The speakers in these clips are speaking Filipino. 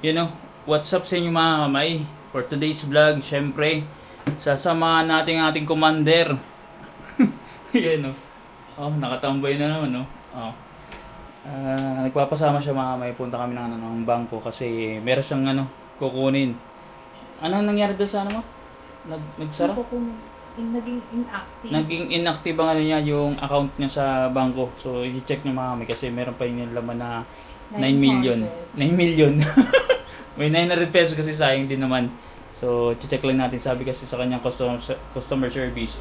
You know, what's up sa inyo mga kamay? For today's vlog, syempre, sasamahan natin ang ating commander. Yan o. Oh, nakatambay na naman, no? Oh. Nagpapasama siya mga kamay. Punta kami ng bangko kasi meron siyang kukunin. Ano nangyari doon sa mo? Nagsara? Naging inactive. Naging inactive ang niya, yung account niya sa bangko. So, i-check niyo mga kamay kasi meron pa yung laman na 9 million. 9 million. May 900 pesos kasi sayang din naman. So, check lang natin. Sabi kasi sa kanyang customer service,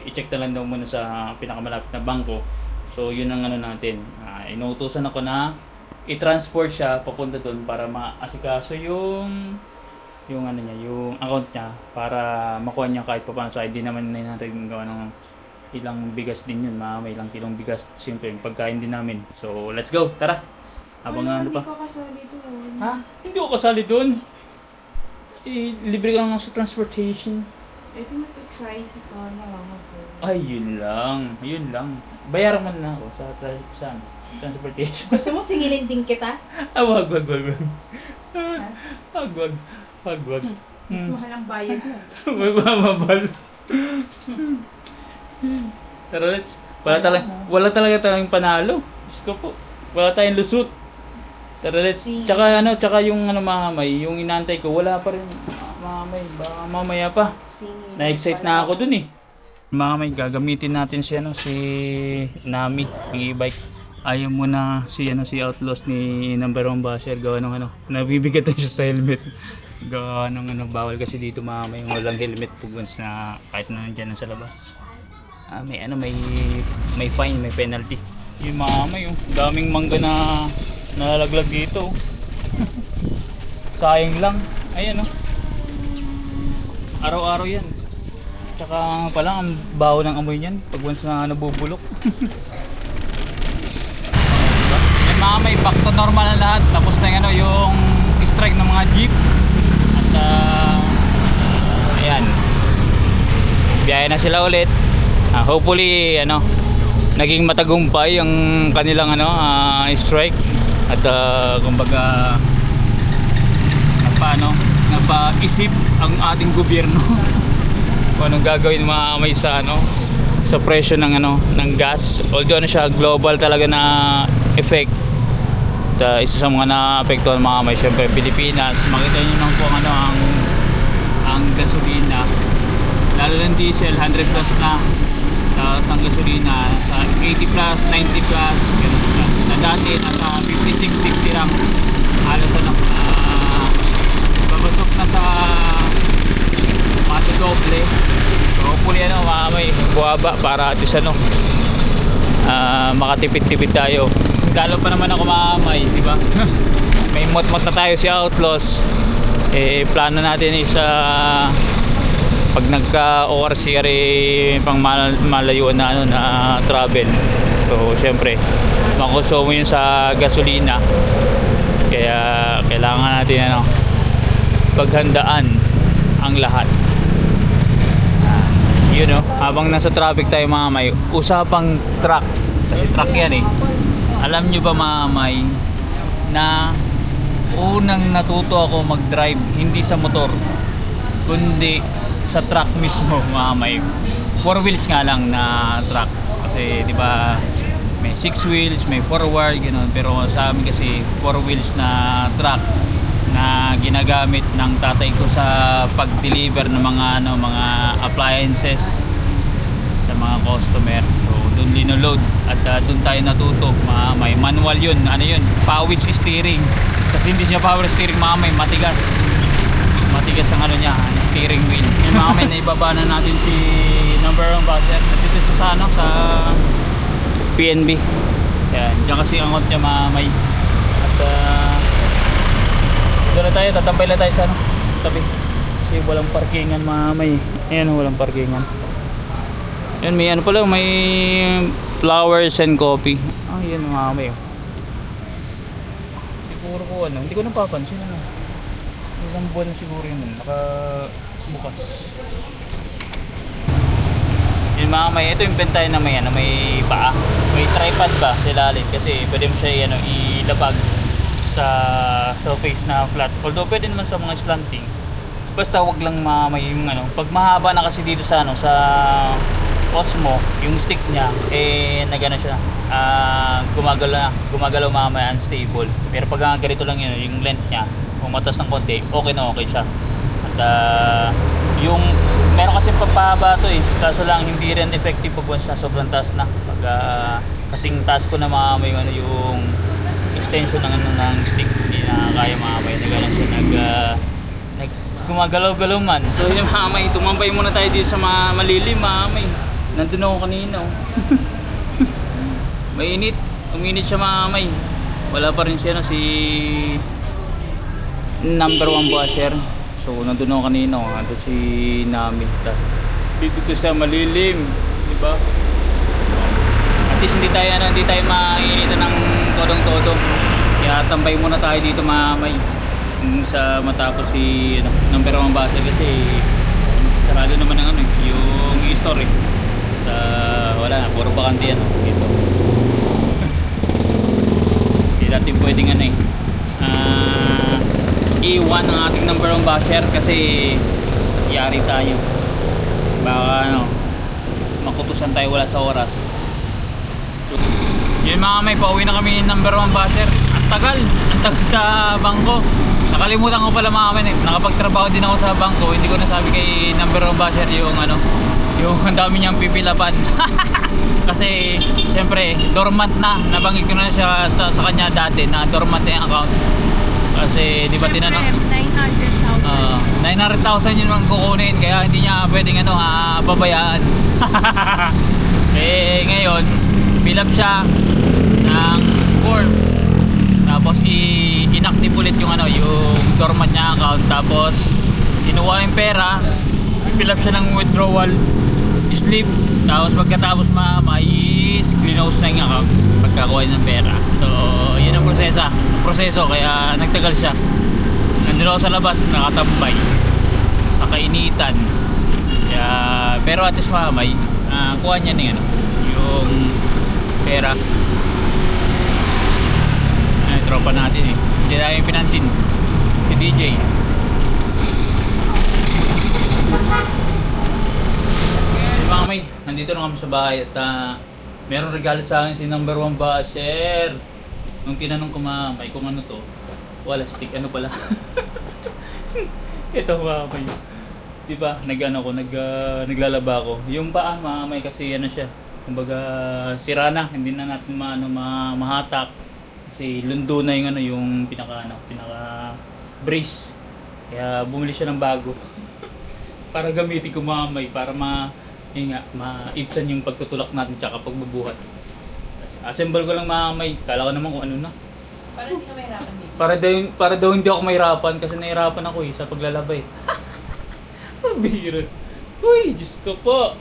i-check na lang daw muna sa pinakamalapit na bangko. So, yun ang natin. Inuutusan ako na i-transport siya papunta doon para maasikaso yung account niya para makuha niya kahit paano. So, hindi naman natin gawa ng ilang bigas din yun. May ilang kilong bigas. Simple, yung pagkain din namin. So, let's go. Tara. Habang Hindi pa. ko kasali doon. Ha? Hindi ako kasali doon. Libre ka lang sa transportation. Ito mag-tricycle na lang ako. Ay, yun lang. Yun lang. Bayaran mo na ako sa transportation. Gusto mo singilin din kita? Wag. Wag. Mas mahal ang bayad mo. Magmamabal. Pero wala talaga tayong panalo. Diyos ko po. Wala tayong lusot. Tara, tsaka yung mamay, yung inaantay ko, wala pa rin. Mamay, baka mamaya pa. Na-excite na ako dun eh. Mamay, gagamitin natin si Nami, ang e-bike. Ayaw mo na si Outlaws ni number 1 basher, gawa ng nabibigatan siya sa helmet. Gawa ng bawal kasi dito mamay yung walang helmet pag once na kahit na nandiyan sa labas. May fine, may penalty. Yung mamay, daming mangga na nalalaglag dito. Sayang lang. Ayan araw-araw yan. Tsaka pala ang baho ng amoy niyan pag once na nabubulok. Yan mga may back to normal na lahat. Tapos na yung strike ng mga jeep. At ayan, biyahe na sila ulit. Hopefully naging matagumpay ang kanilang strike. At kumbaga napaisip ang ating gobyerno kung anong gagawin mga kamay sa presyo ng gas. Although siya global talaga na effect. At isa sa mga naapektuhan mga kamay, syempre Pilipinas. Makita niyo lang po ang gasolina, lalo ng diesel 100 plus na. Tapos ang gasolina sa 80 plus, 90 plus, ganun lang. Na dati nasa 56, 60 lang. Halos babasok na sa matudoble. So hopefully may buwaba para at least makatipid-tipid tayo. Lalo pa naman ako mamay, di ba? May mot-mot na tayo si Outlaws. Plano natin is pag nagka-ORCR pang malayuan na travel. So syempre makonsumo yun sa gasolina. Kaya kailangan natin paghandaan ang lahat. Habang nasa traffic tayo mga may, usapang truck. Kasi truck yan eh. Alam nyo ba mga may, na unang natuto ako mag-drive hindi sa motor kundi sa truck mismo mga may. 4 wheels nga lang na truck. Kasi di ba may 6 wheels, may forward, gano'n. Pero sa amin kasi 4 wheels na truck na ginagamit ng tatay ko sa pag-deliver ng mga appliances sa mga customer. So doon linoload at doon tayo natuto. May manual yun. Pawis steering. Kasi hindi siya power steering may matigas ang niya, steering wheel. Yung may naibaba na natin si number 1 basher. Dito sa PNB. Yan, diyan kasi ang niya may. At doon na tayo, tatambay na tayo sa tabi. Kasi walang parkingan may. Ayan, walang parkingan. Yan, may pala, may flowers and coffee. Yan may. Siguro ko hindi ko napapansin ilang buwan na siguro yun nakabukas. Yun may, ito yung bentayan na may paa. May tripod ba sa ilalim kasi pwede mo siya ilapag sa surface na flat. Although pwede naman sa mga slanting. Basta wag lang may yung ano, pag mahaba na kasi dito sa ano sa Osmo, yung stick niya nagano siya. Gumagalaw mamaya, unstable. Pero pag ganito lang yun, yung length niya, kung matas ng konti, okay na okay siya. At yung meron kasi papahaba to kaso lang hindi rin effective pag once na sobrang taas na. Pag kasing taas ko na mamay yung extension ng stick, hindi na kaya mamay na gano'n siya gumagalaw-galaw man. So yun mamay, tumambay muna tayo dito sa malilim mamay. Nandun ako kanina mainit, uminit siya mamay. Wala pa rin siya si number 1 basher. So nandun ako kanina, nandun si Nami. Tapos dito sa malilim, di ba? At least hindi tayo mainitan ng todong-todo. Kaya tambay muna tayo dito mamay. Sa matapos si number 1 basher kasi sarado naman ng yung story. Wala na, puro bakante yan dito. Hindi natin pwedeng iwan ang ating number 1 basher kasi yari tayo. Baka makutusan tayo wala sa oras. Yun mga may, pauwi na kami number 1 basher. Ang tagal sa bangko. Nakalimutan ko pala mga may, nakapagtrabaho din ako sa bangko. Hindi ko nasabi kay number 1 basher yung yung ang dami niyang pipilapan. Kasi siyempre dormant na, nabanggit ko na siya sa kanya dati na dormant na yung account. Kasi di ba tinanong 900,000 yun ang kukunin, kaya hindi niya pwedeng babayaan. Ngayon fill up siya ng form, tapos inactive ulit yung yung dormant niya account, tapos kinuha yung pera, fill up siya ng withdrawal slip, tapos pagkatapos close na yung account pagkakuha ng pera. So yun ang proseso, kaya nagtagal siya. Nandun ako sa labas, nakatambay, nakainitan. Kaya, pero at least mamay kuha niya ng yung pera. Tropa natin hindi tayo pinansin si DJ. Mga may, nandito na kami sa bahay at merong regalo sa akin si number 1 basher. Nung tinanong ko mamay kung ano to, wala stick, ano pala. Ito mamay, diba naglalaba ko yung paa mamay kasi siya, kumbaga sira na, hindi na natin mahatak kasi lundo na yung pinaka brace. Kaya bumili siya ng bago para gamitin ko mamay, para maibsan yung pagtutulak natin tsaka pagbubuhat. Assemble ko lang mamay, kala ko naman kung ano na. Para hindi ka mahirapan dito. Para daw hindi ako mahirapan kasi nahirapan ako sa paglalaba Pabira. Uy, Diyos ko po.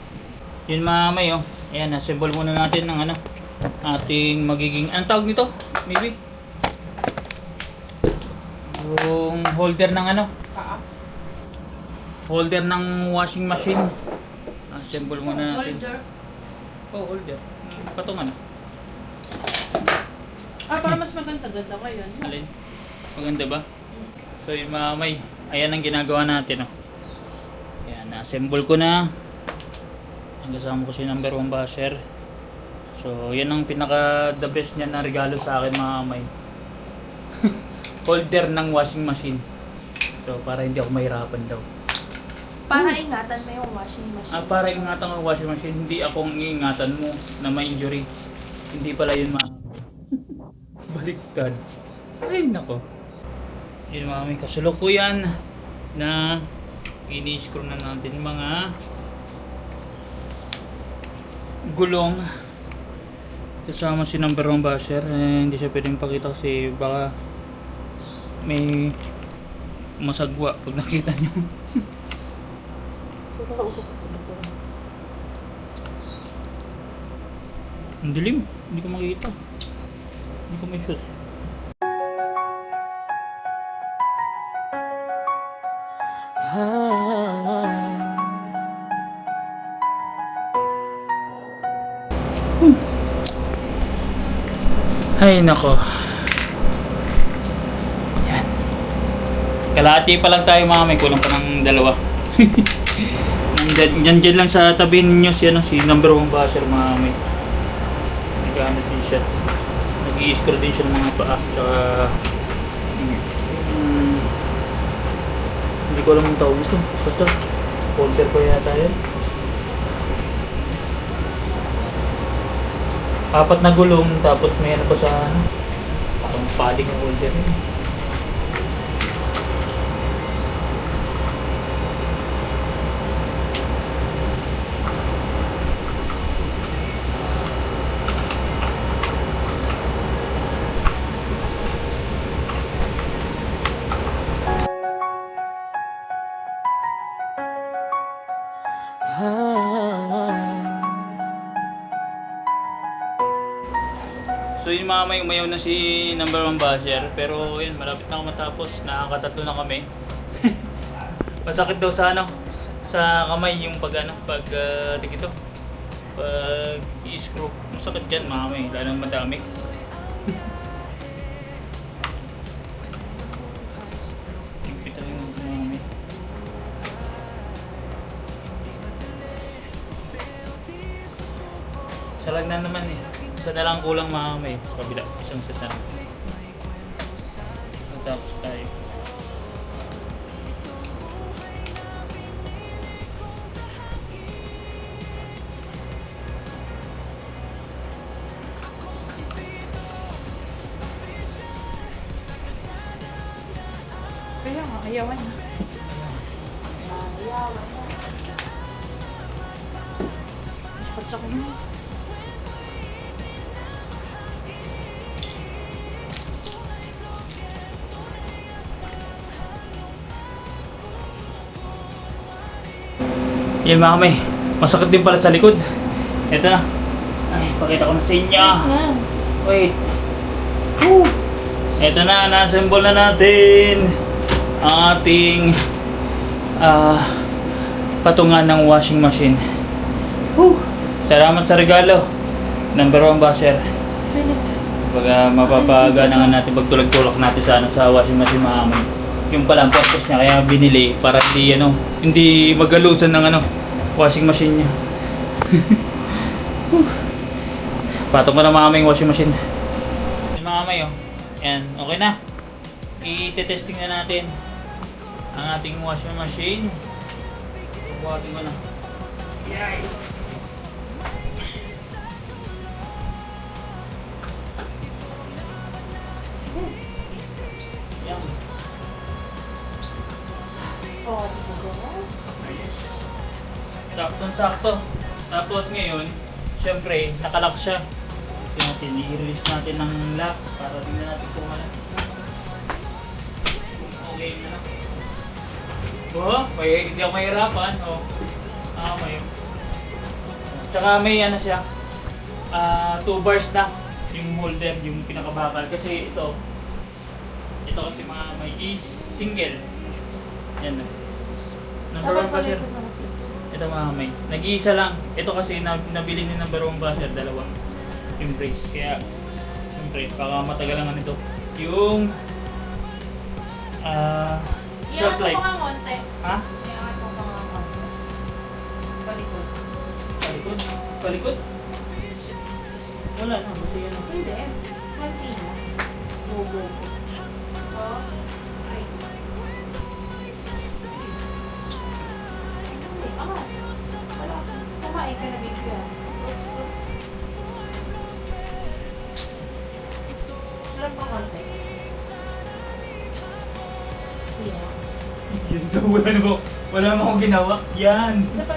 Yun mamay ayan, assemble muna natin ng ating magiging, anong tawag nito? Maybe yung holder ng holder ng washing machine. Assemble muna natin. Holder. Holder. Patungan. Para mas maganda-ganda ko yun. Alin? Maganda ba? So yung mamay, ayan ang ginagawa natin Ayan, na-assemble ko na. Ang kasama ko si number 1 basher. So yan ang pinaka the best niya na regalo sa akin mamay. Holder ng washing machine. So para hindi ako mahirapan daw. Para ingatan mo yung washing machine. Para ingatan ko yung washing machine, hindi akong ingatan mo na may injury. Hindi pala yun baliktad. Ay nako. Yun may kasalukuyan na ini-screw na natin mga gulong. Kasama si number 1 basher. Hindi siya pwedeng pakita kasi baka may masagwa pag nakita nyo. Ang dilim, hindi ko makita. Hindi ko may shoot. Ay nako. Kalahati pa lang tayo mga may, kulang pa ng dalawa. Nandyan lang sa tabi ninyo si, ano, si number 1 basher mga may. Nagano din siya. Nag-i-screw din siya ng mga paa. Tsaka, hindi ko alam ang tawag ito. Basta, holder ko yata yan. 4 na gulong, tapos may ano pa sa ano. Parang padding ng holder yun. So yun mga may, umayaw na si number 1 basher. Pero yun, malapit na ako matapos. Nakakatatlo na kami. Masakit daw sa ano, sa kamay yung pag ano, pag ito, pag i-screw. Masakit dyan mga may, lalo madami. Kita yung mga may. Salag na naman eh. Isa na lang kulang mga may, kabila, isang set na lang. Tapos tayo. Kaya nga, ayawan na. Ayawan na. Tsaka na. Yan mga may, masakit din pala sa likod. Ito na. Ay, pakita ko na sa inyo. Wait. Woo. Ito na, na-assemble na natin ang ating patungan ng washing machine. Woo. Salamat sa regalo. Number 1 basher. Baga mapapagana natin pagtulak-tulak natin sa ano, sa washing machine mga may. Yung pala ang purpose niya kaya binili para hindi magalusan ng ano, washing machine niya. Patong ko na mga may washing machine. Yung mga may, oh. Yan, okay na. I-testing na natin ang ating washing machine. Buhatin ko na. Yay! Yan. Oh, di ba ko? Saktong-sakto. Tapos ngayon, syempre, nakalock siya. I-release natin ng lock para tingnan natin kung ano. Okay na. Oh, hindi ako mahirapan. Oh. May. Tsaka may ano siya. 2 bars na yung holder, yung pinakabakal. Kasi ito kasi mga may single. Yan na. Number 1 basher. Ito mga may. Nag-iisa lang. Ito kasi nabili ni number 1 basher, dalawa. Yung brace. Kaya, siyempre, baka matagal lang nito. Yung short life. Iangat mo nga konti. Ha? Iangat mo nga konti. Palikod. Palikod? Palikod? Wala na. Basta yan. Hindi. Konti na. Bobo. Oh. Ay. Kasi, angat. Wala. Kumain ka na, baby. Sarap pa konti. Yeah. Yun daw. Wala naman akong ginawa. Yan. Isa pa.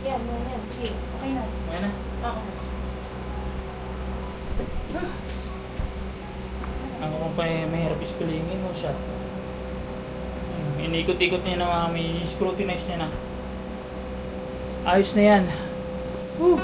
Yan, yan. Sige, okay na. Okay na. Oo. Ako pa mahirap ispilingin mo siya. Inikot-ikot niya na may scrutinize niya na. Ayos na yan. Woo!